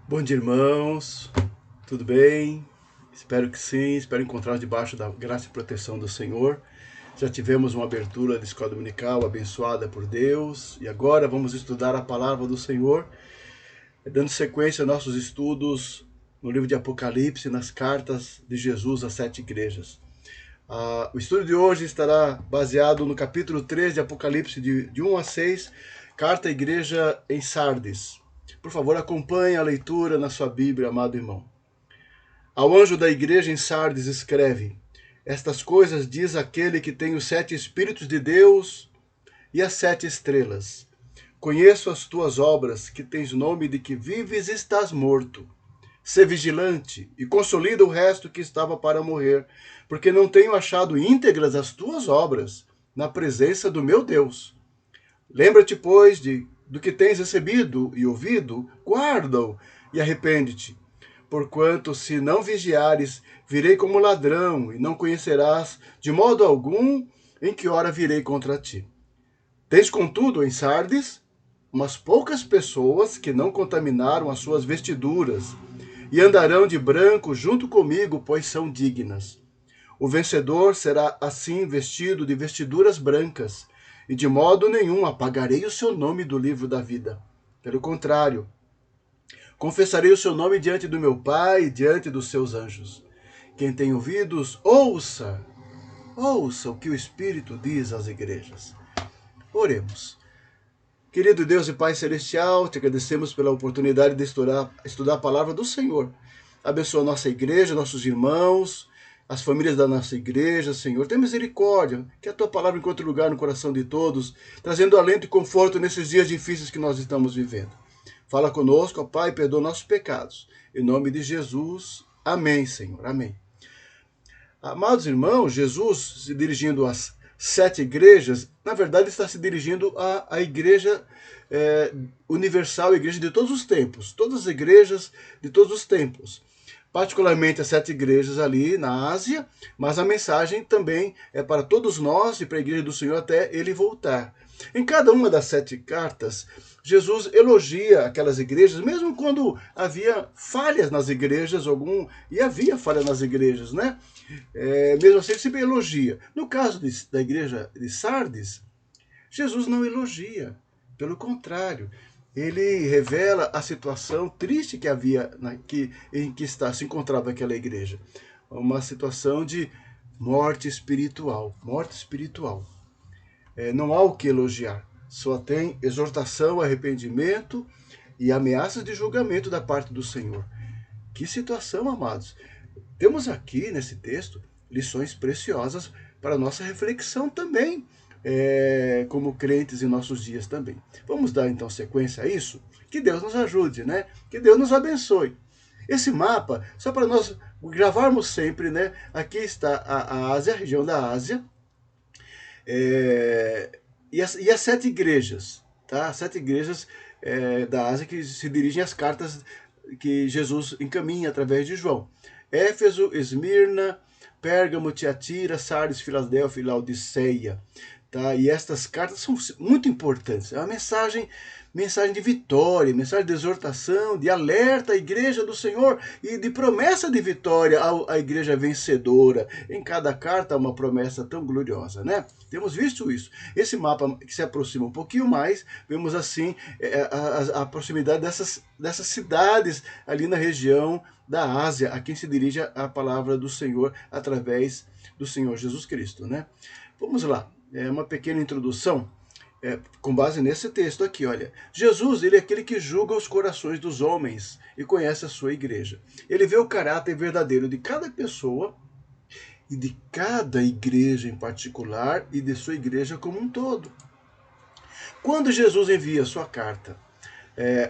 Bom dia, irmãos. Tudo bem? Espero que sim. Espero encontrar debaixo da graça e proteção do Senhor. Já tivemos uma abertura de escola dominical abençoada por Deus e agora vamos estudar a palavra do Senhor, dando sequência aos nossos estudos no livro de Apocalipse, nas cartas de Jesus às 7 igrejas. O estudo de hoje estará baseado no capítulo 3 de Apocalipse, de 1 a 6, carta à igreja em Sardes. Por favor, acompanhe a leitura na sua Bíblia, amado irmão. Ao anjo da igreja em Sardes escreve: Estas coisas diz aquele que tem os 7 Espíritos de Deus e as 7 estrelas. Conheço as tuas obras, que tens nome de que vives e estás morto. Sê vigilante e consolida o resto que estava para morrer, porque não tenho achado íntegras as tuas obras na presença do meu Deus. Lembra-te, pois, do que tens recebido e ouvido, guarda-o e arrepende-te. Porquanto, se não vigiares, virei como ladrão, e não conhecerás de modo algum em que hora virei contra ti. Tens, contudo, em Sardes, umas poucas pessoas que não contaminaram as suas vestiduras, e andarão de branco junto comigo, pois são dignas. O vencedor será assim vestido de vestiduras brancas, e de modo nenhum apagarei o seu nome do livro da vida. Pelo contrário, confessarei o seu nome diante do meu Pai e diante dos seus anjos. Quem tem ouvidos, ouça o que o Espírito diz às igrejas. Oremos. Querido Deus e Pai Celestial, te agradecemos pela oportunidade de estudar a palavra do Senhor. Abençoa a nossa igreja, nossos irmãos, as famílias da nossa igreja, Senhor. Tem misericórdia, que a tua palavra encontre lugar no coração de todos, trazendo alento e conforto nesses dias difíceis que nós estamos vivendo. Fala conosco, ó Pai, perdoa nossos pecados. Em nome de Jesus, amém, Senhor, amém. Amados irmãos, Jesus, se dirigindo às 7 igrejas, na verdade está se dirigindo à igreja universal, a igreja de todos os tempos, todas as igrejas de todos os tempos. Particularmente as 7 igrejas ali na Ásia, mas a mensagem também é para todos nós e para a igreja do Senhor até ele voltar. Em cada uma das 7 cartas, Jesus elogia aquelas igrejas, mesmo quando havia falhas nas igrejas, e havia falha nas igrejas, né? Mesmo assim, ele sempre elogia. No caso da igreja de Sardes, Jesus não elogia. Pelo contrário, ele revela a situação triste que havia, em que se encontrava aquela igreja. Uma situação de morte espiritual. Morte espiritual. Não há o que elogiar. Só tem exortação, arrependimento e ameaças de julgamento da parte do Senhor. Que situação, amados! Temos aqui nesse texto lições preciosas para nossa reflexão também, como crentes em nossos dias também. Vamos dar então sequência a isso? Que Deus nos ajude, né? Que Deus nos abençoe. Esse mapa, só para nós gravarmos sempre, né? Aqui está a Ásia, a região da Ásia, e as 7 igrejas, tá? As 7 igrejas da Ásia que se dirigem às cartas que Jesus encaminha através de João. Éfeso, Esmirna, Pérgamo, Tiatira, Sardes, Filadélfia e Laodiceia. Tá? E estas cartas são muito importantes. É uma mensagem de vitória, mensagem de exortação, de alerta à igreja do Senhor e de promessa de vitória à igreja vencedora. Em cada carta há uma promessa tão gloriosa, né? Temos visto isso. Esse mapa que se aproxima um pouquinho mais, vemos assim a proximidade dessas cidades ali na região da Ásia, a quem se dirige a palavra do Senhor através do Senhor Jesus Cristo, né? Vamos lá, uma pequena introdução com base nesse texto aqui, olha. Jesus, ele é aquele que julga os corações dos homens e conhece a sua igreja. Ele vê o caráter verdadeiro de cada pessoa e de cada igreja em particular e de sua igreja como um todo. Quando Jesus envia a sua carta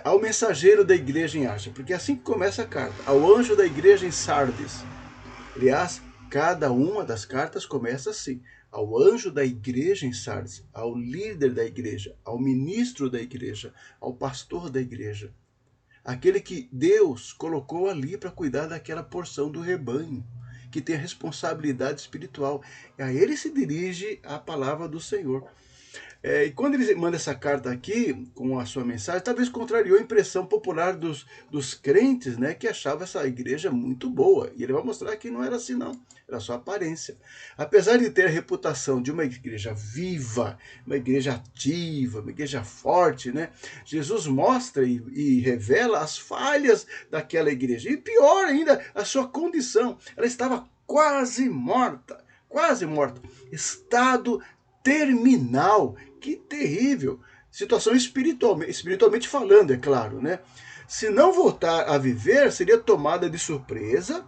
ao mensageiro da igreja em Ásia, porque é assim que começa a carta, ao anjo da igreja em Sardes. Aliás, cada uma das cartas começa assim: ao anjo da igreja em Sardes, ao líder da igreja, ao ministro da igreja, ao pastor da igreja. Aquele que Deus colocou ali para cuidar daquela porção do rebanho, que tem a responsabilidade espiritual. E a ele se dirige a palavra do Senhor. E quando ele manda essa carta aqui, com a sua mensagem, talvez contrariou a impressão popular dos crentes, né, que achavam essa igreja muito boa. E ele vai mostrar que não era assim, não. Era só aparência. Apesar de ter a reputação de uma igreja viva, uma igreja ativa, uma igreja forte, né, Jesus mostra e revela as falhas daquela igreja. E pior ainda, a sua condição. Ela estava quase morta. Quase morta. Estado terminal. Que terrível. Situação espiritualmente falando, é claro, né? Se não voltar a viver, seria tomada de surpresa,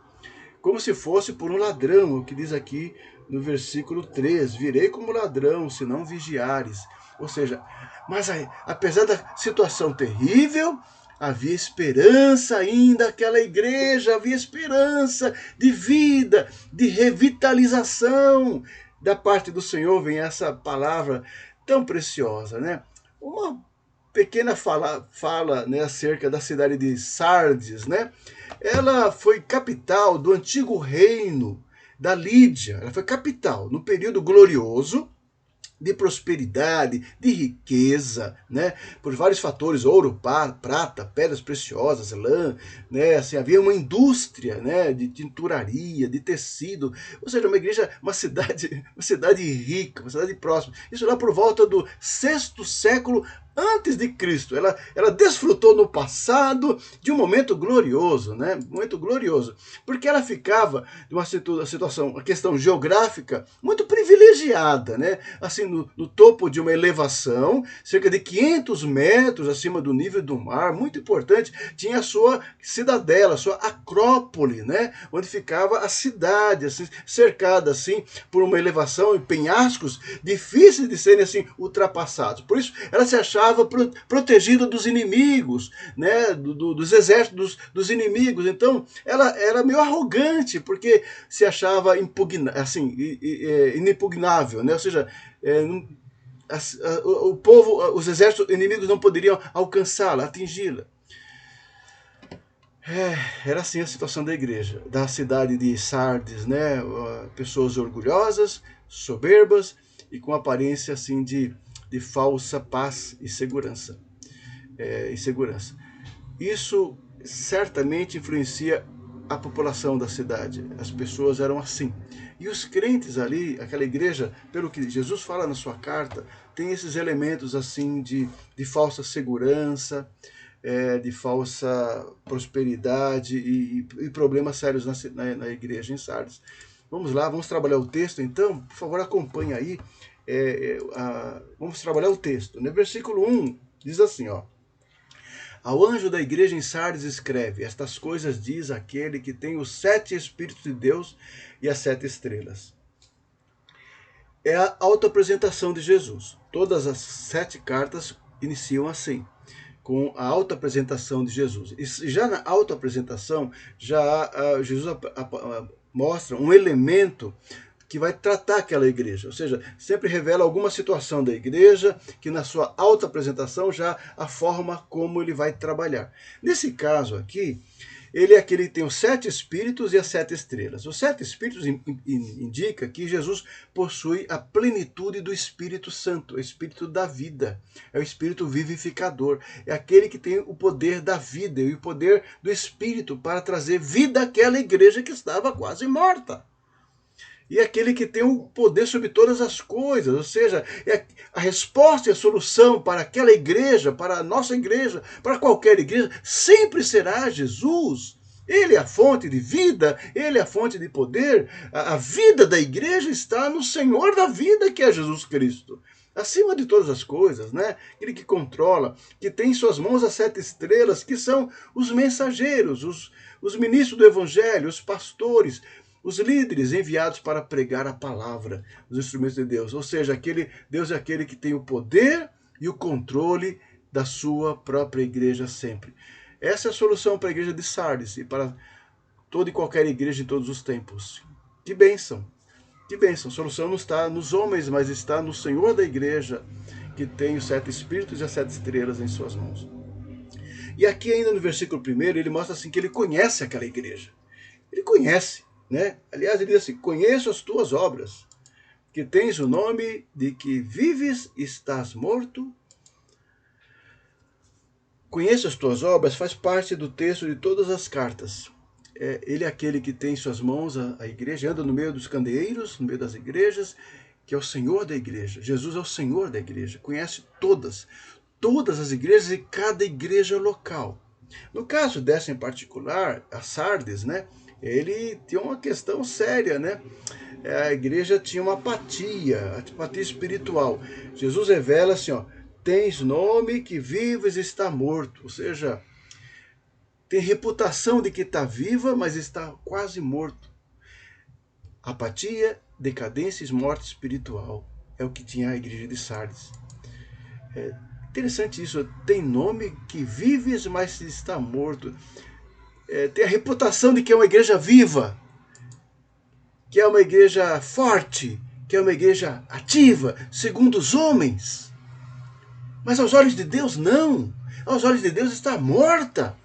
como se fosse por um ladrão, o que diz aqui no versículo 3, virei como ladrão, se não vigiares. Ou seja, mas apesar da situação terrível, havia esperança ainda aquela igreja, havia esperança de vida, de revitalização. Da parte do Senhor vem essa palavra tão preciosa, né? Uma pequena fala né, acerca da cidade de Sardes, né? Ela foi capital do antigo reino da Lídia. Ela foi capital no período glorioso de prosperidade, de riqueza, né? Por vários fatores, ouro, prata, pedras preciosas, lã, né? Assim, havia uma indústria, né? De tinturaria, de tecido, ou seja, uma cidade rica, uma cidade próxima. Isso lá por volta do 6º século antes de Cristo. Ela desfrutou no passado de um momento glorioso, né? Momento glorioso, porque ela ficava de uma situação, uma questão geográfica muito privilegiada, né? Assim, no topo de uma elevação, cerca de 500 metros acima do nível do mar, muito importante, tinha a sua cidadela, a sua acrópole, né? Onde ficava a cidade, assim, cercada assim por uma elevação e penhascos difíceis de serem assim ultrapassados. Por isso, ela se achava protegida dos inimigos, né? Dos exércitos dos inimigos. Então, ela era meio arrogante, porque se achava inexpugnável, né? Ou seja, o povo, os exércitos inimigos não poderiam alcançá-la, atingi-la. Era assim a situação da igreja, da cidade de Sardes, né? Pessoas orgulhosas, soberbas e com aparência assim de falsa paz e segurança. Isso certamente influencia a população da cidade. As pessoas eram assim. E os crentes ali, aquela igreja, pelo que Jesus fala na sua carta, tem esses elementos assim de falsa segurança, de falsa prosperidade e problemas sérios na igreja em Sardes. Vamos lá, vamos trabalhar o texto então? Por favor, acompanhe aí. Vamos trabalhar o texto. No versículo 1 diz assim, ó. Ao anjo da igreja em Sardes escreve, estas coisas diz aquele que tem os 7 Espíritos de Deus e as 7 estrelas. É a autoapresentação de Jesus. Todas as 7 cartas iniciam assim, com a autoapresentação de Jesus. E já na autoapresentação, Jesus mostra um elemento que vai tratar aquela igreja, ou seja, sempre revela alguma situação da igreja que na sua autoapresentação já a forma como ele vai trabalhar. Nesse caso aqui, ele é aquele que tem os 7 espíritos e as 7 estrelas. Os 7 espíritos indica que Jesus possui a plenitude do Espírito Santo, o Espírito da vida, é o Espírito vivificador, é aquele que tem o poder da vida e o poder do Espírito para trazer vida àquela igreja que estava quase morta. E aquele que tem o poder sobre todas as coisas, ou seja, a resposta e a solução para aquela igreja, para a nossa igreja, para qualquer igreja, sempre será Jesus. Ele é a fonte de vida, ele é a fonte de poder. A vida da igreja está no Senhor da vida, que é Jesus Cristo. Acima de todas as coisas, né? Ele que controla, que tem em suas mãos as 7 estrelas, que são os mensageiros, os ministros do evangelho, os pastores, os líderes enviados para pregar a palavra, os instrumentos de Deus. Ou seja, Deus é aquele que tem o poder e o controle da sua própria igreja sempre. Essa é a solução para a igreja de Sardes e para toda e qualquer igreja de todos os tempos. Que bênção! Que bênção! A solução não está nos homens, mas está no Senhor da igreja, que tem os 7 espíritos e as 7 estrelas em suas mãos. E aqui ainda no versículo 1, ele mostra assim que ele conhece aquela igreja. Ele conhece. Né? Aliás, ele diz assim, conheço as tuas obras, que tens o nome de que vives, estás morto. Conheço as tuas obras, faz parte do texto de todas as cartas. Ele é aquele que tem em suas mãos a igreja, anda no meio dos candeeiros, no meio das igrejas, que é o Senhor da igreja. Jesus é o Senhor da igreja, conhece todas as igrejas e cada igreja local. No caso dessa em particular, a Sardes, né, ele tinha uma questão séria, né? A igreja tinha uma apatia espiritual. Jesus revela assim, ó, tens nome que vives e está morto, ou seja, tem reputação de que está viva, mas está quase morto. Apatia, decadência e morte espiritual é o que tinha a igreja de Sardes. É interessante isso, tem nome que vives, mas está morto. Tem a reputação de que é uma igreja viva, que é uma igreja forte, que é uma igreja ativa, segundo os homens. Mas aos olhos de Deus, não. Aos olhos de Deus está morta.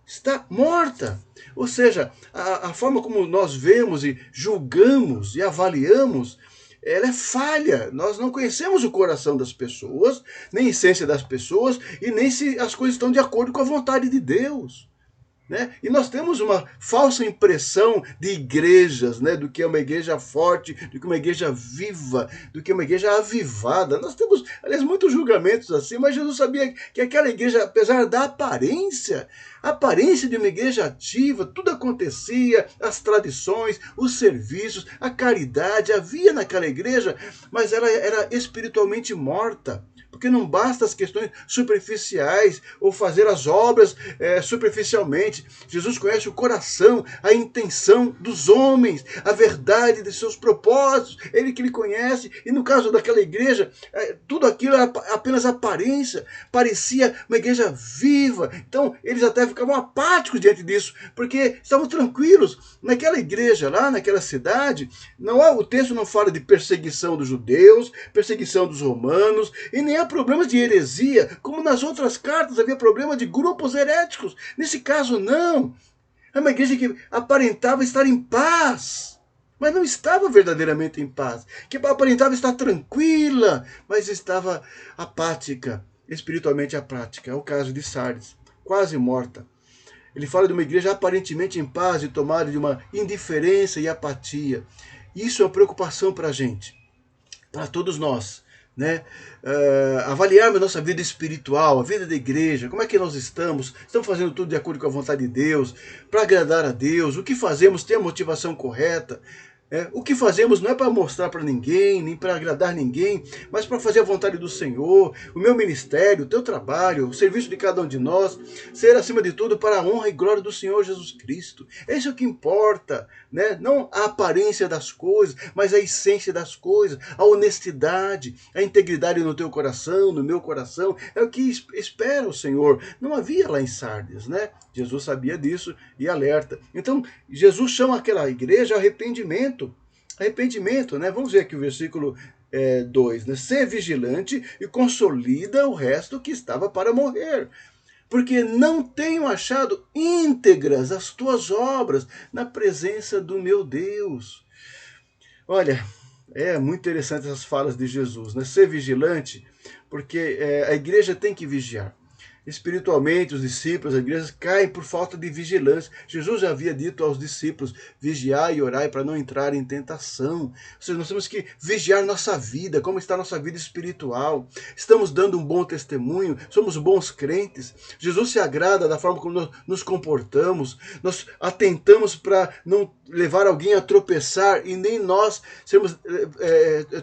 Está morta. Ou seja, a forma como nós vemos e julgamos e avaliamos, ela é falha. Nós não conhecemos o coração das pessoas, nem a essência das pessoas, e nem se as coisas estão de acordo com a vontade de Deus. Né? E nós temos uma falsa impressão de igrejas, né? Do que é uma igreja forte, do que é uma igreja viva, do que é uma igreja avivada. Nós temos, aliás, muitos julgamentos assim, mas Jesus sabia que aquela igreja, apesar da aparência, a aparência de uma igreja ativa, tudo acontecia, as tradições, os serviços, a caridade, havia naquela igreja, mas ela era espiritualmente morta. Porque não basta as questões superficiais ou fazer as obras superficialmente. Jesus conhece o coração, a intenção dos homens, a verdade de seus propósitos. Ele que lhe conhece. E no caso daquela igreja, tudo aquilo era apenas aparência. Parecia uma igreja viva. Então, eles até ficavam apáticos diante disso, porque estavam tranquilos. Naquela igreja lá, naquela cidade, o texto não fala de perseguição dos judeus, perseguição dos romanos, e nem há problemas de heresia, como nas outras cartas havia problema de grupos heréticos. Nesse caso, não. É uma igreja que aparentava estar em paz, mas não estava verdadeiramente em paz. Que aparentava estar tranquila, mas estava apática, espiritualmente apática. É o caso de Sardes, quase morta. Ele fala de uma igreja aparentemente em paz e tomada de uma indiferença e apatia. Isso é uma preocupação para a gente, para todos nós. Né? Avaliarmos a nossa vida espiritual, a vida da igreja, como é que nós estamos fazendo tudo de acordo com a vontade de Deus, para agradar a Deus, o que fazemos tem a motivação correta. O que fazemos não é para mostrar para ninguém, nem para agradar ninguém, mas para fazer a vontade do Senhor, o meu ministério, o teu trabalho, o serviço de cada um de nós, ser acima de tudo para a honra e glória do Senhor Jesus Cristo. Esse é o que importa, né? Não a aparência das coisas, mas a essência das coisas, a honestidade, a integridade no teu coração, no meu coração, é o que espera o Senhor. Não havia lá em Sardes, né? Jesus sabia disso e alerta. Então, Jesus chama aquela igreja arrependimento. Arrependimento, né? Vamos ver aqui o versículo 2, né? Ser vigilante e consolida o resto que estava para morrer. Porque não tenho achado íntegras as tuas obras na presença do meu Deus. Olha, é muito interessante essas falas de Jesus, né? Ser vigilante, porque a igreja tem que vigiar. Espiritualmente, os discípulos, a igreja caem por falta de vigilância. Jesus já havia dito aos discípulos, vigiai e orai para não entrar em tentação. Ou seja, nós temos que vigiar nossa vida, como está a nossa vida espiritual. Estamos dando um bom testemunho, somos bons crentes. Jesus se agrada da forma como nós nos comportamos. Nós atentamos para não levar alguém a tropeçar e nem nós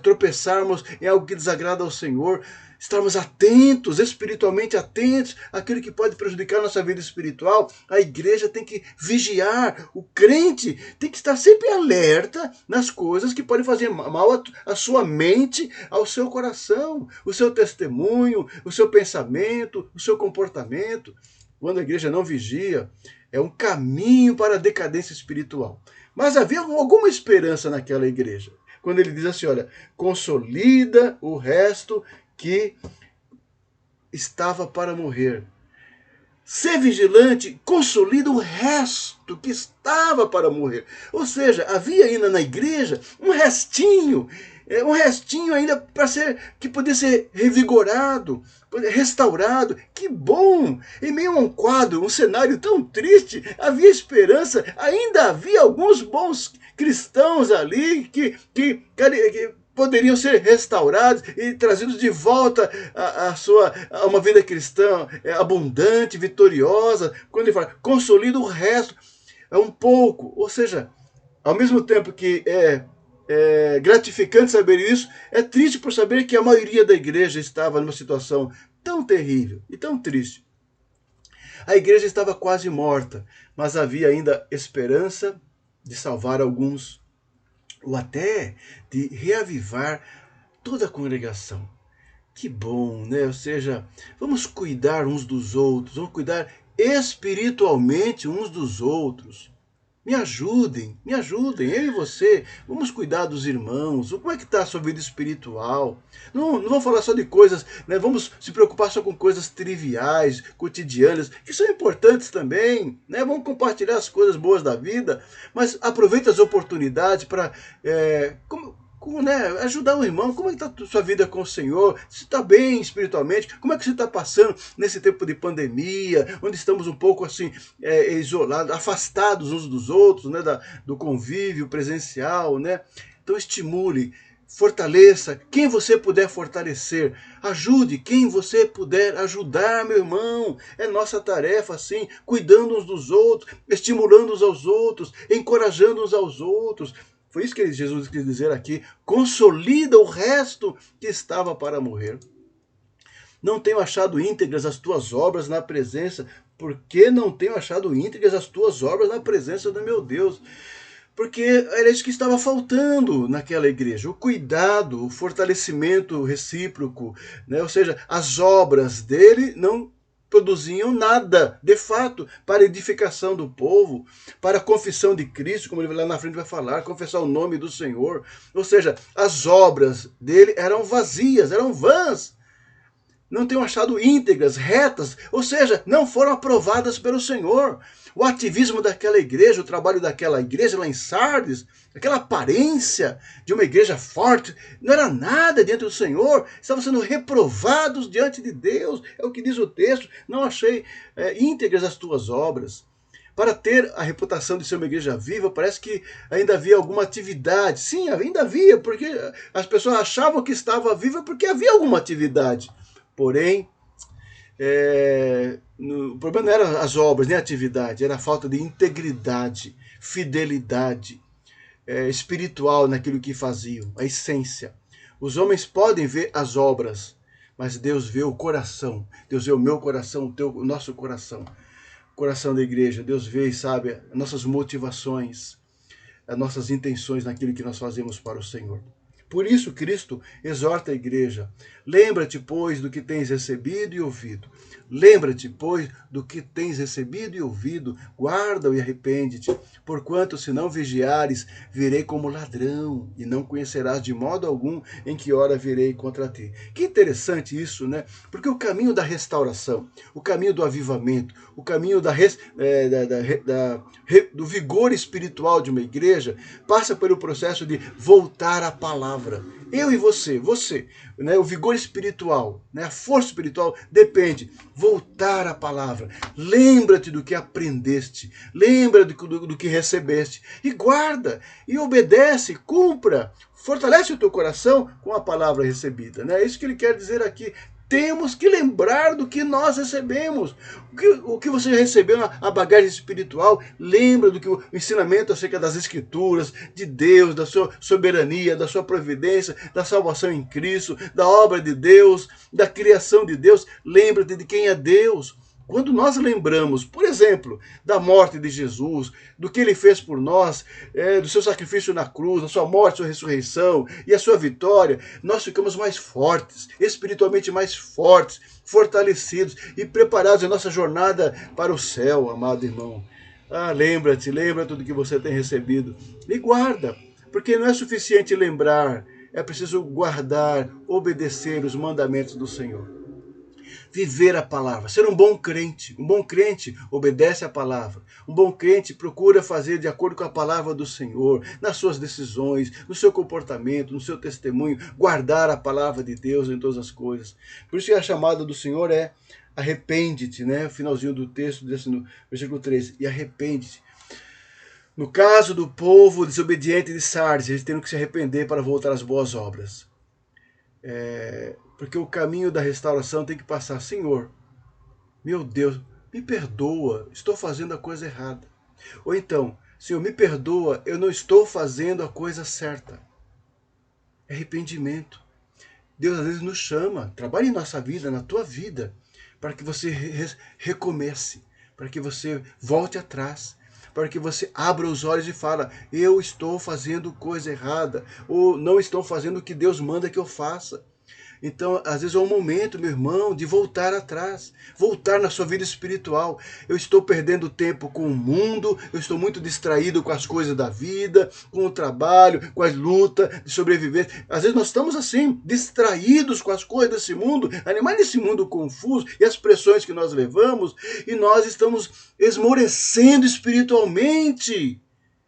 tropeçarmos em algo que desagrada ao Senhor. Estarmos atentos, espiritualmente atentos àquilo que pode prejudicar a nossa vida espiritual. A igreja tem que vigiar, o crente tem que estar sempre alerta nas coisas que podem fazer mal à sua mente, ao seu coração, o seu testemunho, o seu pensamento, o seu comportamento. Quando a igreja não vigia, é um caminho para a decadência espiritual. Mas havia alguma esperança naquela igreja. Quando ele diz assim, olha, consolida o resto que estava para morrer. ser vigilante, consolida o resto que estava para morrer. Ou seja, havia ainda na igreja um restinho ainda para ser, que podia ser revigorado, restaurado. Que bom! Em meio a um quadro, um cenário tão triste, havia esperança, ainda havia alguns bons cristãos ali que poderiam ser restaurados e trazidos de volta a uma vida cristã abundante, vitoriosa. Quando ele fala, consolida o resto, é um pouco. Ou seja, ao mesmo tempo que é gratificante saber isso, é triste por saber que a maioria da igreja estava numa situação tão terrível e tão triste. A igreja estava quase morta, mas havia ainda esperança de salvar alguns, ou até de reavivar toda a congregação. Que bom, né? Ou seja, vamos cuidar uns dos outros, vamos cuidar espiritualmente uns dos outros. Me ajudem, eu e você. Vamos cuidar dos irmãos. Como é que está a sua vida espiritual? Não vamos falar só de coisas, né? Vamos se preocupar só com coisas triviais, cotidianas, que são importantes também, né? Vamos compartilhar as coisas boas da vida, mas aproveita as oportunidades para ajudar o irmão. Como é que está a sua vida com o Senhor? Se está bem espiritualmente? Como é que você está passando nesse tempo de pandemia, onde estamos um pouco assim isolados, afastados uns dos outros, né, do convívio presencial, né? Então estimule, fortaleça quem você puder fortalecer, ajude quem você puder ajudar, meu irmão. É nossa tarefa, assim, cuidando uns dos outros, estimulando uns aos outros, encorajando uns aos outros. Foi isso que Jesus quis dizer aqui. Consolida o resto que estava para morrer. Não tenho achado íntegras as tuas obras na presença. Por que não tenho achado íntegras as tuas obras na presença do meu Deus? Porque era isso que estava faltando naquela igreja. O cuidado, o fortalecimento recíproco, né? Ou seja, as obras dele não produziam nada, de fato, para a edificação do povo, para a confissão de Cristo, como ele lá na frente vai falar, confessar o nome do Senhor. Ou seja, as obras dele eram vazias, eram vãs. Não tenham achado íntegras, retas, ou seja, não foram aprovadas pelo Senhor. O ativismo daquela igreja, o trabalho daquela igreja lá em Sardes, aquela aparência de uma igreja forte, não era nada diante do Senhor, estavam sendo reprovados diante de Deus, é o que diz o texto. Não achei íntegras as tuas obras. Para ter a reputação de ser uma igreja viva, parece que ainda havia alguma atividade. Sim, ainda havia, porque as pessoas achavam que estava viva porque havia alguma atividade. Porém, o problema não eram as obras, nem a atividade, era a falta de integridade, fidelidade espiritual naquilo que faziam, a essência. Os homens podem ver as obras, mas Deus vê o coração. Deus vê o meu coração, o nosso coração. O coração da igreja. Deus vê e sabe as nossas motivações, as nossas intenções naquilo que nós fazemos para o Senhor. Por isso, Cristo exorta a igreja. Lembra-te, pois, do que tens recebido e ouvido. Lembra-te, pois, do que tens recebido e ouvido. Guarda-o e arrepende-te. Porquanto, se não vigiares, virei como ladrão, e não conhecerás de modo algum em que hora virei contra ti. Que interessante isso, né? Porque o caminho da restauração, o caminho do avivamento, o caminho do vigor espiritual de uma igreja, passa pelo processo de voltar à palavra. Eu e você, né, o vigor espiritual, né, a força espiritual depende. Voltar à palavra. Lembra-te do que aprendeste. Lembra do que recebeste. E guarda, e obedece, cumpra. Fortalece o teu coração com a palavra recebida. Né? É isso que ele quer dizer aqui. Temos que lembrar do que nós recebemos. O que você recebeu na bagagem espiritual, lembra do que o ensinamento acerca das Escrituras, de Deus, da sua soberania, da sua providência, da salvação em Cristo, da obra de Deus, da criação de Deus. Lembra-te de quem é Deus. Quando nós lembramos, por exemplo, da morte de Jesus, do que ele fez por nós, do seu sacrifício na cruz, da sua morte, sua ressurreição e a sua vitória, nós ficamos mais fortes, espiritualmente mais fortes, fortalecidos e preparados em nossa jornada para o céu, amado irmão. Lembra tudo que você tem recebido e guarda, porque não é suficiente lembrar, é preciso guardar, obedecer os mandamentos do Senhor. viver a palavra, ser um bom crente. Um bom crente obedece à palavra. Um bom crente procura fazer de acordo com a palavra do Senhor, nas suas decisões, no seu comportamento, no seu testemunho, guardar a palavra de Deus em todas as coisas. Por isso que a chamada do Senhor é arrepende-te, né? O finalzinho do texto, no versículo 13, e arrepende-te. No caso do povo desobediente de Sardes, eles têm que se arrepender para voltar às boas obras. Porque o caminho da restauração tem que passar, Senhor, meu Deus, me perdoa, estou fazendo a coisa errada. Ou então, Senhor, me perdoa, eu não estou fazendo a coisa certa. Arrependimento. Deus às vezes nos chama, trabalhe em nossa vida, na tua vida, para que você recomece, para que você volte atrás, para que você abra os olhos e fala, eu estou fazendo coisa errada, ou não estou fazendo o que Deus manda que eu faça. Então, às vezes é um momento, meu irmão, de voltar atrás, voltar na sua vida espiritual. Eu estou perdendo tempo com o mundo, eu estou muito distraído com as coisas da vida, com o trabalho, com as lutas de sobreviver. Às vezes nós estamos assim, distraídos com as coisas desse mundo, animais desse mundo confuso e as pressões que nós levamos, e nós estamos esmorecendo espiritualmente.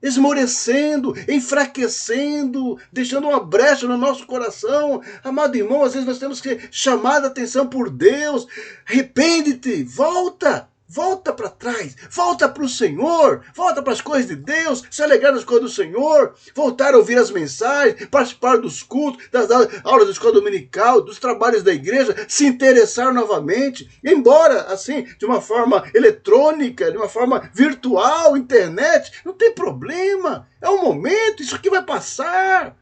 Esmorecendo, enfraquecendo, deixando uma brecha no nosso coração. Amado irmão, às vezes nós temos que chamar a atenção por Deus. Arrepende-te, volta para trás, volta para o Senhor, volta para as coisas de Deus, se alegrar nas coisas do Senhor, voltar a ouvir as mensagens, participar dos cultos, das aulas da escola dominical, dos trabalhos da igreja, se interessar novamente, embora assim, de uma forma eletrônica, de uma forma virtual, internet, não tem problema, é um momento, isso aqui vai passar,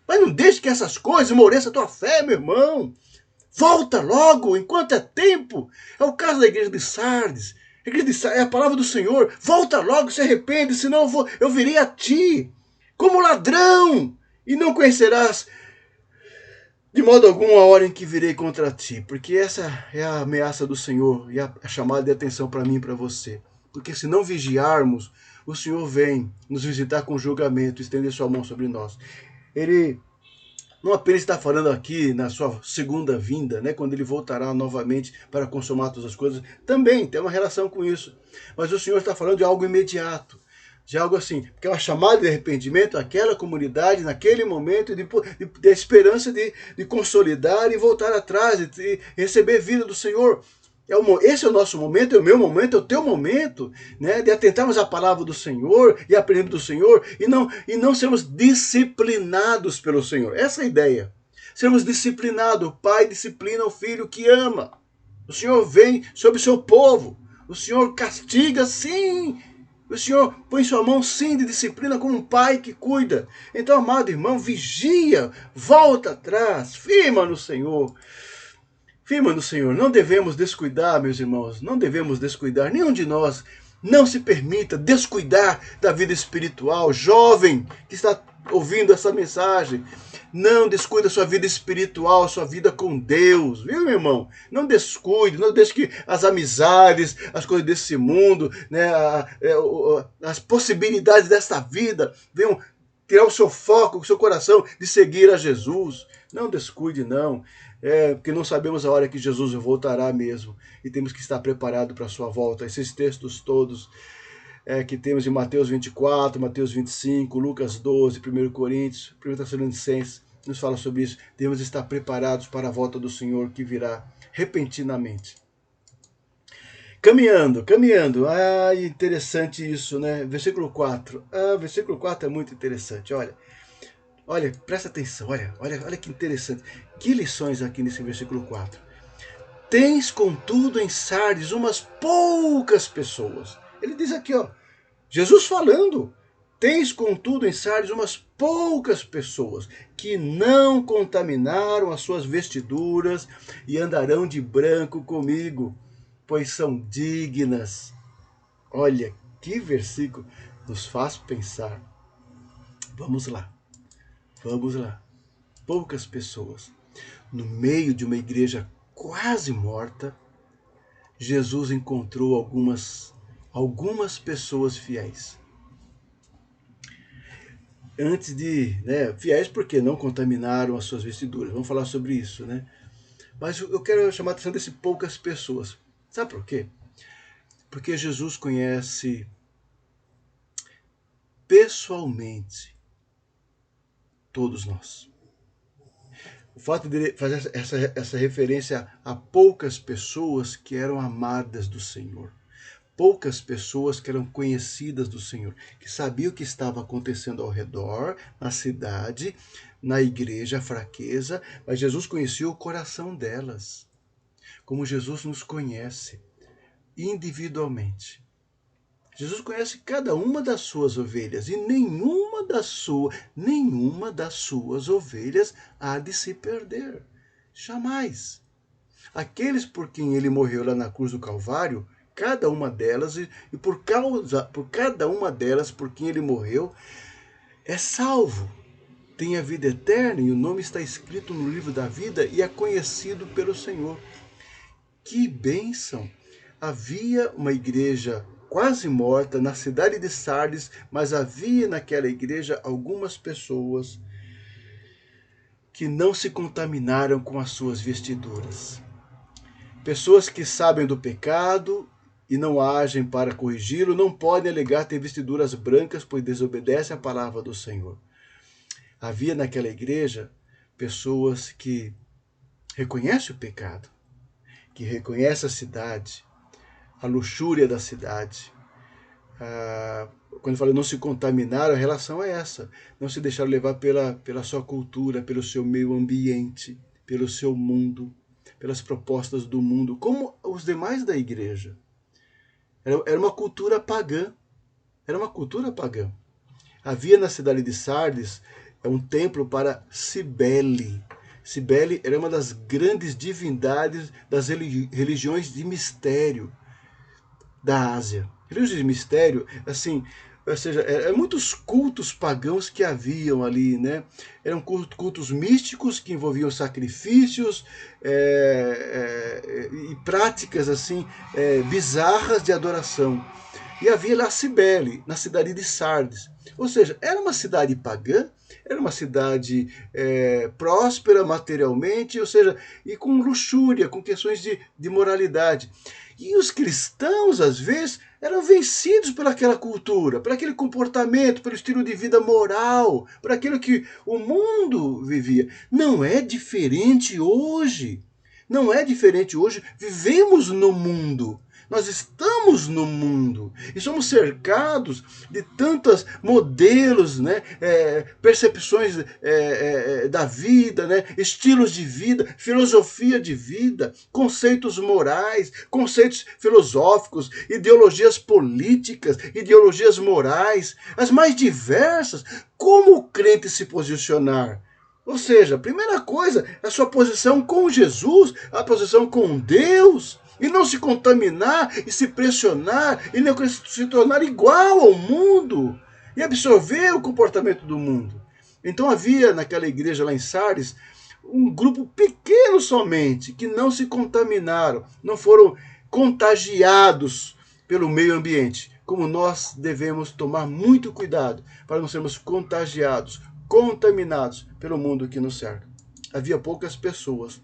mas não deixe que essas coisas esmoreçam a tua fé, meu irmão. Volta logo, enquanto é tempo. É o caso da igreja de Sardes. A igreja de Sardes é a palavra do Senhor. Volta logo, se arrepende, senão eu virei a ti como ladrão, e não conhecerás de modo algum a hora em que virei contra ti. Porque essa é a ameaça do Senhor e a chamada de atenção para mim e para você. Porque se não vigiarmos, o Senhor vem nos visitar com julgamento, estender sua mão sobre nós. Ele não apenas está falando aqui na sua segunda vinda, né, quando ele voltará novamente para consumar todas as coisas, também tem uma relação com isso. Mas o Senhor está falando de algo imediato, de algo assim, porque é uma chamada de arrependimento àquela comunidade, naquele momento, de esperança de consolidar e voltar atrás, de receber vida do Senhor. Esse é o nosso momento, é o meu momento, é o teu momento, né, de atentarmos à palavra do Senhor e aprender do Senhor e não sermos disciplinados pelo Senhor. Essa é a ideia. Sermos disciplinados. O pai disciplina o filho que ama. O Senhor vem sobre o seu povo. O Senhor castiga, sim. O Senhor põe sua mão, sim, de disciplina como um pai que cuida. Então, amado irmão, vigia, volta atrás, firma no Senhor. Firma no Senhor, não devemos descuidar, meus irmãos, não devemos descuidar, nenhum de nós não se permita descuidar da vida espiritual. Jovem que está ouvindo essa mensagem, não descuida sua vida espiritual, sua vida com Deus, viu, meu irmão? Não descuide, não deixe que as amizades, as coisas desse mundo, né, as possibilidades desta vida venham tirar o seu foco, o seu coração de seguir a Jesus. Não descuide, não. Porque não sabemos a hora que Jesus voltará mesmo. E temos que estar preparados para a sua volta. Esses textos todos que temos em Mateus 24, Mateus 25, Lucas 12, 1 Coríntios, 1 Tessalonicenses, nos fala sobre isso. Devemos estar preparados para a volta do Senhor que virá repentinamente. Caminhando. Interessante isso, né? Versículo 4. Versículo 4 é muito interessante, Olha, presta atenção, olha que interessante. Que lições aqui nesse versículo 4. Tens, contudo, em Sardes umas poucas pessoas. Ele diz aqui, Jesus falando. Tens, contudo, em Sardes umas poucas pessoas que não contaminaram as suas vestiduras e andarão de branco comigo, pois são dignas. Olha, que versículo nos faz pensar. Vamos lá. Poucas pessoas. No meio de uma igreja quase morta, Jesus encontrou algumas pessoas fiéis. Fiéis porque não contaminaram as suas vestiduras. Vamos falar sobre isso, né? Mas eu quero chamar a atenção desse poucas pessoas. Sabe por quê? Porque Jesus conhece pessoalmente todos nós. O fato de fazer essa referência a poucas pessoas que eram amadas do Senhor, poucas pessoas que eram conhecidas do Senhor, que sabiam o que estava acontecendo ao redor, na cidade, na igreja, a fraqueza, mas Jesus conhecia o coração delas, como Jesus nos conhece individualmente. Jesus conhece cada uma das suas ovelhas e nenhuma das suas ovelhas há de se perder. Jamais. Aqueles por quem ele morreu lá na cruz do Calvário, cada uma delas, e por cada uma delas por quem ele morreu, é salvo. Tem a vida eterna e o nome está escrito no livro da vida e é conhecido pelo Senhor. Que bênção! Havia uma igreja quase morta na cidade de Sardes, mas havia naquela igreja algumas pessoas que não se contaminaram com as suas vestiduras. Pessoas que sabem do pecado e não agem para corrigi-lo não podem alegar ter vestiduras brancas, pois desobedecem à palavra do Senhor. Havia naquela igreja pessoas que reconhecem o pecado, que reconhecem a cidade, a luxúria da cidade. Quando fala não se contaminar, a relação é essa. Não se deixar levar pela sua cultura, pelo seu meio ambiente, pelo seu mundo, pelas propostas do mundo, como os demais da igreja. Era uma cultura pagã. Era uma cultura pagã. Havia na cidade de Sardes um templo para Cibele. Cibele era uma das grandes divindades das religiões de mistério da Ásia. Religiões de mistério, assim, ou seja, muitos cultos pagãos que haviam ali, né? Eram cultos místicos que envolviam sacrifícios e práticas assim bizarras de adoração. E havia lá Cibele, na cidade de Sardes. Ou seja, era uma cidade pagã, era uma cidade próspera materialmente, ou seja, e com luxúria, com questões de moralidade. E os cristãos, às vezes, eram vencidos pelaquela cultura, por aquele comportamento, pelo estilo de vida moral, por aquilo que o mundo vivia. Não é diferente hoje. Não é diferente hoje. Vivemos no mundo. Nós estamos no mundo e somos cercados de tantos modelos, né, percepções da vida, né, estilos de vida, filosofia de vida, conceitos morais, conceitos filosóficos, ideologias políticas, ideologias morais, as mais diversas. Como o crente se posicionar? Ou seja, a primeira coisa é a sua posição com Jesus, a posição com Deus. E não se contaminar e se pressionar e não se tornar igual ao mundo e absorver o comportamento do mundo. Então havia naquela igreja lá em Sardes um grupo pequeno somente que não se contaminaram, não foram contagiados pelo meio ambiente. Como nós devemos tomar muito cuidado para não sermos contagiados, contaminados pelo mundo que nos cerca. Havia poucas pessoas.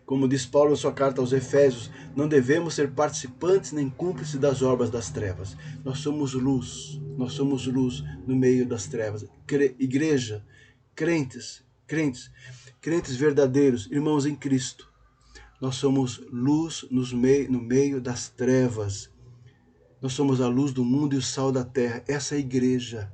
Como diz Paulo em sua carta aos Efésios, não devemos ser participantes nem cúmplices das obras das trevas. Nós somos luz no meio das trevas. Igreja, crentes verdadeiros, irmãos em Cristo. Nós somos luz no meio das trevas. Nós somos a luz do mundo e o sal da terra. Essa é a igreja.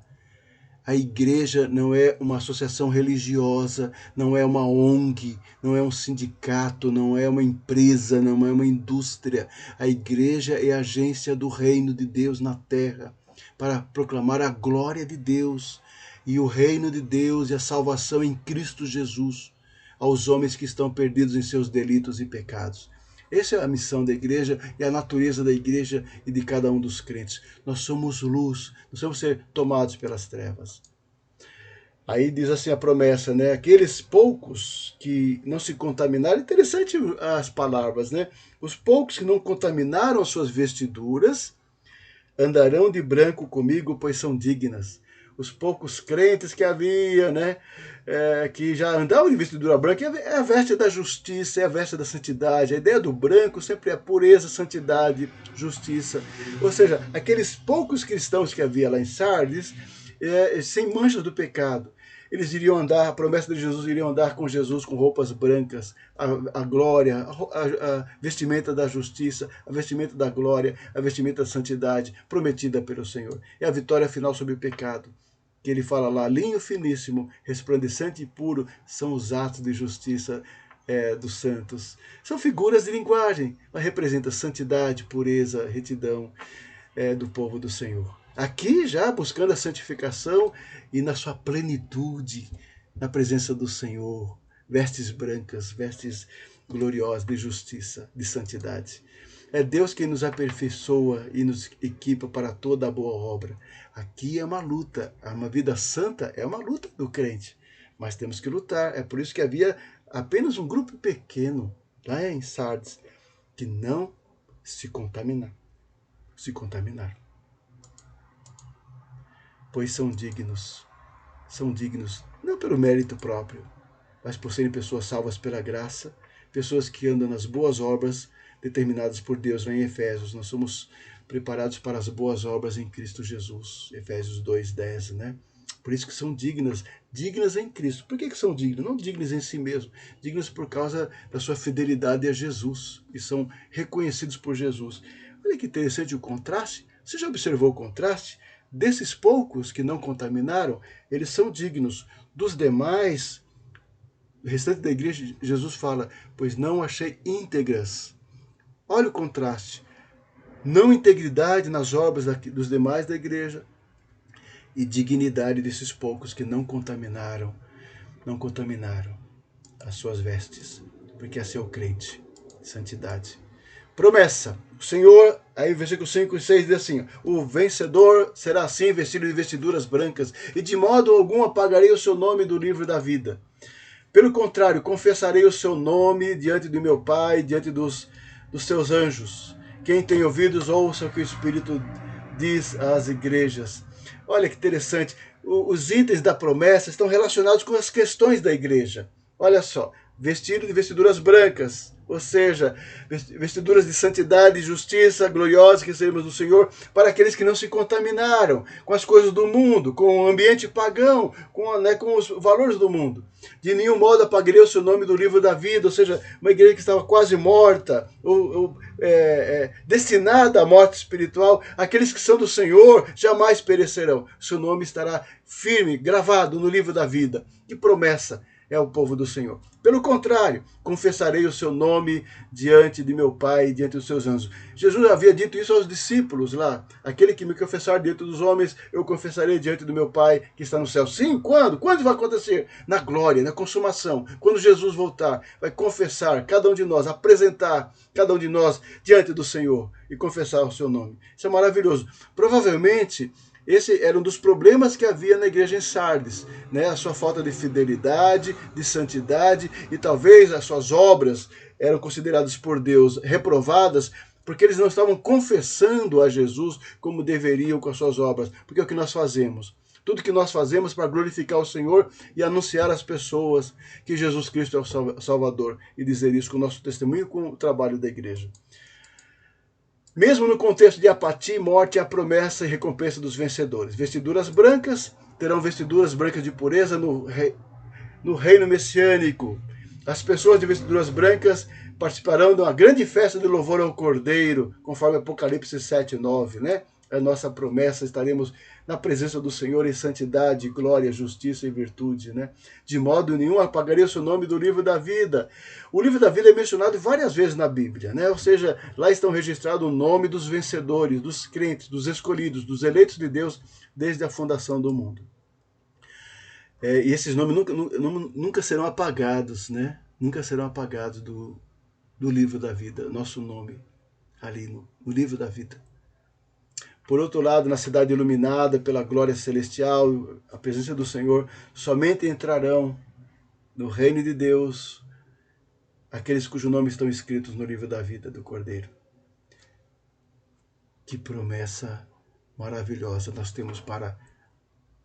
A igreja não é uma associação religiosa, não é uma ONG, não é um sindicato, não é uma empresa, não é uma indústria. A igreja é a agência do reino de Deus na terra, para proclamar a glória de Deus e o reino de Deus e a salvação em Cristo Jesus aos homens que estão perdidos em seus delitos e pecados. Essa é a missão da igreja e a natureza da igreja e de cada um dos crentes. Nós somos luz, não somos ser tomados pelas trevas. Aí diz assim a promessa, né? Aqueles poucos que não se contaminaram, interessante as palavras, né? Os poucos que não contaminaram as suas vestiduras andarão de branco comigo, pois são dignas. os poucos crentes que havia, né? Que já andavam de vestidura branca, é a veste da justiça, é a veste da santidade. A ideia do branco sempre é pureza, santidade, justiça. Ou seja, aqueles poucos cristãos que havia lá em Sardes, sem manchas do pecado. Eles iriam andar, a promessa de Jesus, iriam andar com Jesus com roupas brancas, a glória, a vestimenta da justiça, a vestimenta da glória, a vestimenta da santidade, prometida pelo Senhor. É a vitória final sobre o pecado. Que ele fala lá, linho finíssimo, resplandecente e puro, são os atos de justiça dos santos. São figuras de linguagem, mas representa santidade, pureza, retidão do povo do Senhor. Aqui já buscando a santificação e na sua plenitude, na presença do Senhor, vestes brancas, vestes gloriosas de justiça, de santidade. É Deus quem nos aperfeiçoa e nos equipa para toda a boa obra. Aqui é uma luta, uma vida santa é uma luta do crente, mas temos que lutar. É por isso que havia apenas um grupo pequeno lá em Sardes que não se contaminaram. Pois são dignos não pelo mérito próprio, mas por serem pessoas salvas pela graça, pessoas que andam nas boas obras determinadas por Deus. Lá em Efésios, nós somos preparados para as boas obras em Cristo Jesus. Efésios 2:10, né? Por isso que são dignas em Cristo. Por que são dignas? Não dignas em si mesmo, dignas por causa da sua fidelidade a Jesus, e são reconhecidos por Jesus. Olha que interessante o contraste. Você já observou o contraste? Desses poucos que não contaminaram, eles são dignos. Dos demais, o restante da igreja, Jesus fala, pois não achei íntegras. Olha o contraste. Não integridade nas obras dos demais da igreja e dignidade desses poucos que não contaminaram as suas vestes, porque esse é o crente, santidade. Promessa. O Senhor, aí versículo 5 e 6 diz assim, o vencedor será assim vestido de vestiduras brancas, e de modo algum apagarei o seu nome do livro da vida. Pelo contrário, confessarei o seu nome diante do meu Pai, diante dos seus anjos. Quem tem ouvidos, ouça o que o Espírito diz às igrejas. Olha que interessante, os itens da promessa estão relacionados com as questões da igreja. Olha só, vestido de vestiduras brancas, ou seja, vestiduras de santidade e justiça gloriosas que recebemos do Senhor, para aqueles que não se contaminaram com as coisas do mundo, com o ambiente pagão, com os valores do mundo. De nenhum modo apagarei o seu nome do livro da vida, ou seja, uma igreja que estava quase morta, destinada à morte espiritual. Aqueles que são do Senhor jamais perecerão. Seu nome estará firme, gravado no livro da vida. Que promessa é o povo do Senhor. Pelo contrário, confessarei o seu nome diante de meu Pai e diante dos seus anjos. Jesus havia dito isso aos discípulos lá. Aquele que me confessar diante dos homens, eu confessarei diante do meu Pai que está no céu. Sim, quando? Quando vai acontecer? Na glória, na consumação. Quando Jesus voltar, vai confessar cada um de nós, apresentar cada um de nós diante do Senhor e confessar o seu nome. Isso é maravilhoso. Provavelmente, esse era um dos problemas que havia na igreja em Sardes, né? A sua falta de fidelidade, de santidade, e talvez as suas obras eram consideradas por Deus reprovadas, porque eles não estavam confessando a Jesus como deveriam com as suas obras. Porque é o que nós fazemos. Tudo que nós fazemos para glorificar o Senhor e anunciar às pessoas que Jesus Cristo é o Salvador, e dizer isso com o nosso testemunho e com o trabalho da igreja. Mesmo no contexto de apatia e morte, a promessa e recompensa dos vencedores. Vestiduras brancas, terão vestiduras brancas de pureza no reino messiânico. As pessoas de vestiduras brancas participarão de uma grande festa de louvor ao Cordeiro, conforme Apocalipse 7:9, né? A nossa promessa, estaremos na presença do Senhor em santidade, glória, justiça e virtude, né? De modo nenhum apagarei o seu nome do livro da vida. O livro da vida é mencionado várias vezes na Bíblia, né? Ou seja, lá estão registrados o nome dos vencedores, dos crentes, dos escolhidos, dos eleitos de Deus desde a fundação do mundo. E esses nomes nunca serão apagados, né? Nunca serão apagados do livro da vida, nosso nome ali no livro da vida. Por outro lado, na cidade iluminada pela glória celestial, a presença do Senhor, somente entrarão no reino de Deus aqueles cujos nomes estão escritos no livro da vida do Cordeiro. Que promessa maravilhosa nós temos para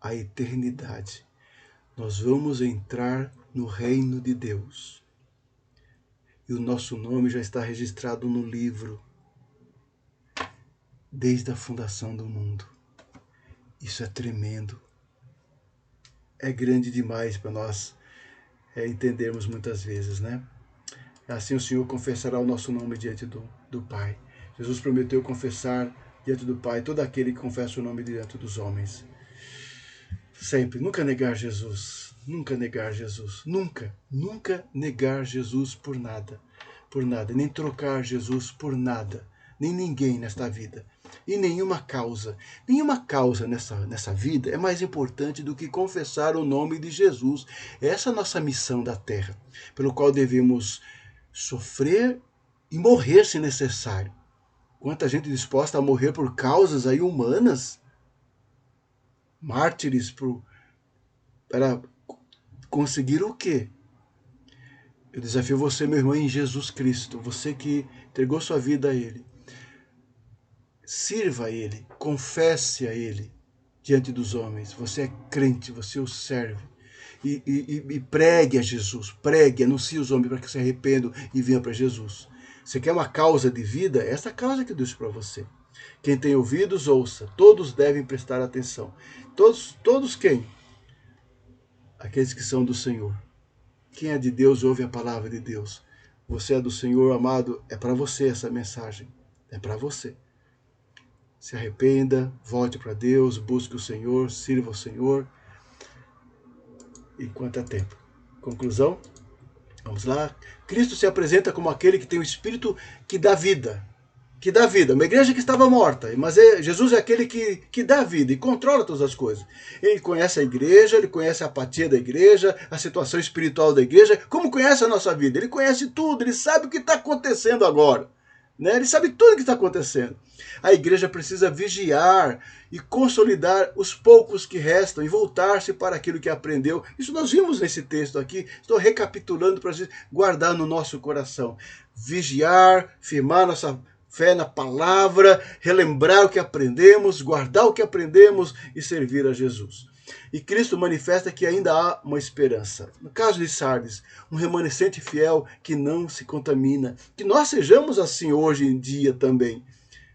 a eternidade. Nós vamos entrar no reino de Deus. E o nosso nome já está registrado no livro desde a fundação do mundo. Isso é tremendo. É grande demais para nós entendermos muitas vezes, né? Assim o Senhor confessará o nosso nome diante do Pai. Jesus prometeu confessar diante do Pai todo aquele que confessa o nome diante dos homens. Sempre, nunca negar Jesus. Nunca negar Jesus. Nunca negar Jesus por nada. Por nada. Nem trocar Jesus por nada. Nem ninguém nesta vida. E nenhuma causa. Nenhuma causa nessa vida é mais importante do que confessar o nome de Jesus. Essa é a nossa missão da terra, pelo qual devemos sofrer e morrer se necessário. Quanta gente disposta a morrer por causas aí humanas, mártires para conseguir o quê? Eu desafio você, meu irmão, em Jesus Cristo, você que entregou sua vida a Ele. Sirva a Ele, confesse a Ele diante dos homens. Você é crente, você o serve. E pregue a Jesus, pregue, anuncie os homens para que se arrependam e venham para Jesus. Você quer uma causa de vida? Essa é a causa que eu disse para você. Quem tem ouvidos, ouça. Todos devem prestar atenção. Todos quem? Aqueles que são do Senhor. Quem é de Deus ouve a palavra de Deus. Você é do Senhor, amado, é para você essa mensagem. É para você. Se arrependa, volte para Deus, busque o Senhor, sirva o Senhor. Enquanto é tempo. Conclusão? Vamos lá. Cristo se apresenta como aquele que tem o Espírito que dá vida. Que dá vida. Uma igreja que estava morta. Mas Jesus é aquele que dá vida e controla todas as coisas. Ele conhece a igreja, ele conhece a apatia da igreja, a situação espiritual da igreja, como conhece a nossa vida. Ele conhece tudo, ele sabe o que está acontecendo agora. Né? Ele sabe tudo o que está acontecendo. A igreja precisa vigiar e consolidar os poucos que restam e voltar-se para aquilo que aprendeu. Isso nós vimos nesse texto aqui. Estou recapitulando para a gente guardar no nosso coração. Vigiar, firmar nossa fé na palavra, relembrar o que aprendemos, guardar o que aprendemos e servir a Jesus. E Cristo manifesta que ainda há uma esperança. No caso de Sardes, um remanescente fiel que não se contamina. Que nós sejamos assim hoje em dia também.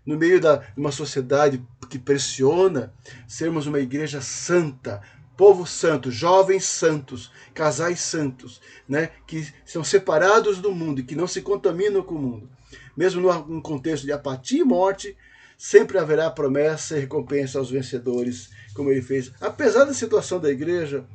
No meio de uma sociedade que pressiona, sermos uma igreja santa, povo santo, jovens santos, casais santos, né, que são separados do mundo e que não se contaminam com o mundo. Mesmo num contexto de apatia e morte, sempre haverá promessa e recompensa aos vencedores, como ele fez. Apesar da situação da igreja,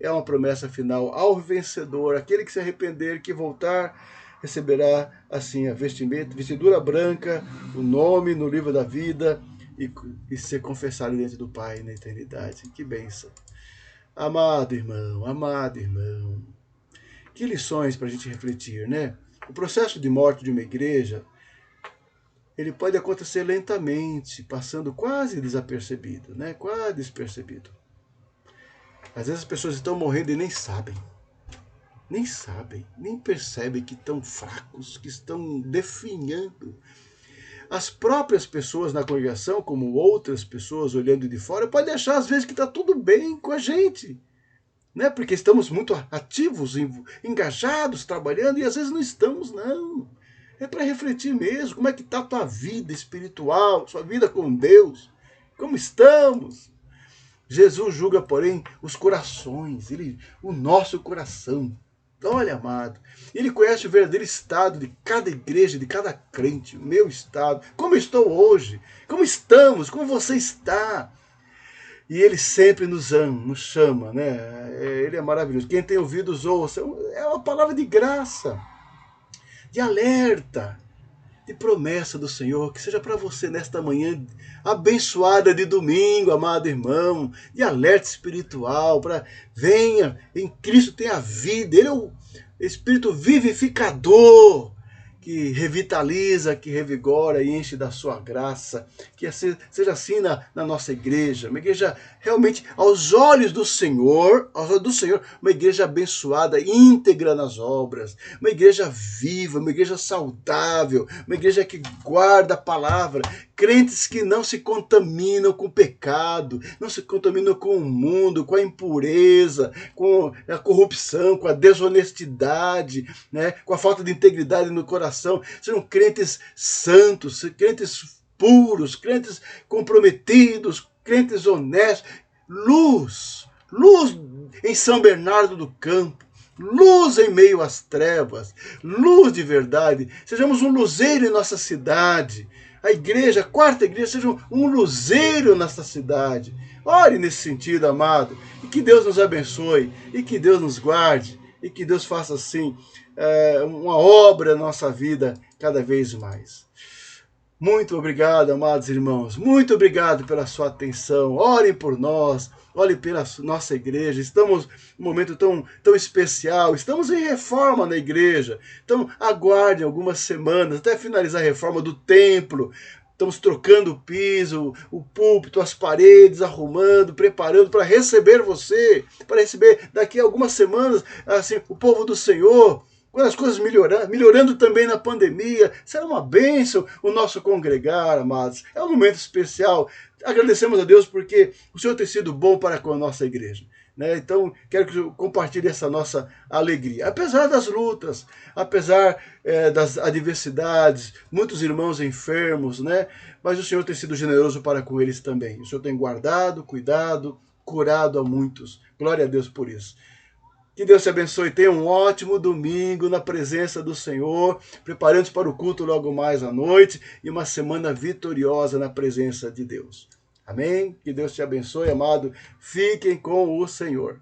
é uma promessa final ao vencedor, aquele que se arrepender, que voltar, receberá assim a vestidura branca, o nome no livro da vida e ser confessado diante do Pai na eternidade. Que bênção. Amado irmão, que lições para a gente refletir, né? O processo de morte de uma igreja, ele pode acontecer lentamente, passando quase desapercebido, né? Quase despercebido. Às vezes as pessoas estão morrendo e nem sabem, nem percebem que estão fracos, que estão definhando. As próprias pessoas na congregação, como outras pessoas olhando de fora, podem achar às vezes que está tudo bem com a gente, né? Porque estamos muito ativos, engajados, trabalhando, e às vezes não estamos, não. É para refletir mesmo, como é que está a tua vida espiritual, sua vida com Deus, como estamos. Jesus julga, porém, os corações, o nosso coração. Olha, amado, ele conhece o verdadeiro estado de cada igreja, de cada crente, o meu estado, como estou hoje, como estamos, como você está. E ele sempre nos ama, nos chama, né? Ele é maravilhoso. Quem tem ouvidos, ouça. É uma palavra de graça, de alerta, de promessa do Senhor, que seja para você nesta manhã abençoada de domingo, amado irmão, de alerta espiritual, para venha, em Cristo tem a vida, Ele é o Espírito vivificador, que revitaliza, que revigora e enche da sua graça. Que seja assim na nossa igreja, uma igreja realmente aos olhos do Senhor, uma igreja abençoada, íntegra nas obras, uma igreja viva, uma igreja saudável, uma igreja que guarda a palavra, crentes que não se contaminam com o pecado, não se contaminam com o mundo, com a impureza, com a corrupção, com a desonestidade, né, com a falta de integridade no coração. Sejam crentes santos, crentes puros, crentes comprometidos, crentes honestos, luz em São Bernardo do Campo, luz em meio às trevas, luz de verdade. Sejamos um luzeiro em nossa cidade. A igreja, a quarta igreja, seja um luzeiro nessa cidade. Ore nesse sentido, amado, e que Deus nos abençoe, e que Deus nos guarde, e que Deus faça assim uma obra na nossa vida cada vez mais. Muito obrigado, amados irmãos. Muito obrigado pela sua atenção. Orem por nós. Olhe pela nossa igreja. Estamos num momento tão especial. Estamos em reforma na igreja. Então, aguardem algumas semanas até finalizar a reforma do templo. Estamos trocando o piso, o púlpito, as paredes, arrumando, preparando para receber você, para receber daqui a algumas semanas assim, o povo do Senhor. Quando as coisas melhorando também na pandemia, será uma bênção o nosso congregar, amados. É um momento especial. Agradecemos a Deus porque o Senhor tem sido bom para com a nossa igreja. Né? Então, quero que eu compartilhe essa nossa alegria. Apesar das lutas, apesar das adversidades, muitos irmãos enfermos, né? Mas o Senhor tem sido generoso para com eles também. O Senhor tem guardado, cuidado, curado a muitos. Glória a Deus por isso. Que Deus te abençoe. Tenha um ótimo domingo na presença do Senhor, preparando-se para o culto logo mais à noite e uma semana vitoriosa na presença de Deus. Amém? Que Deus te abençoe, amado. Fiquem com o Senhor.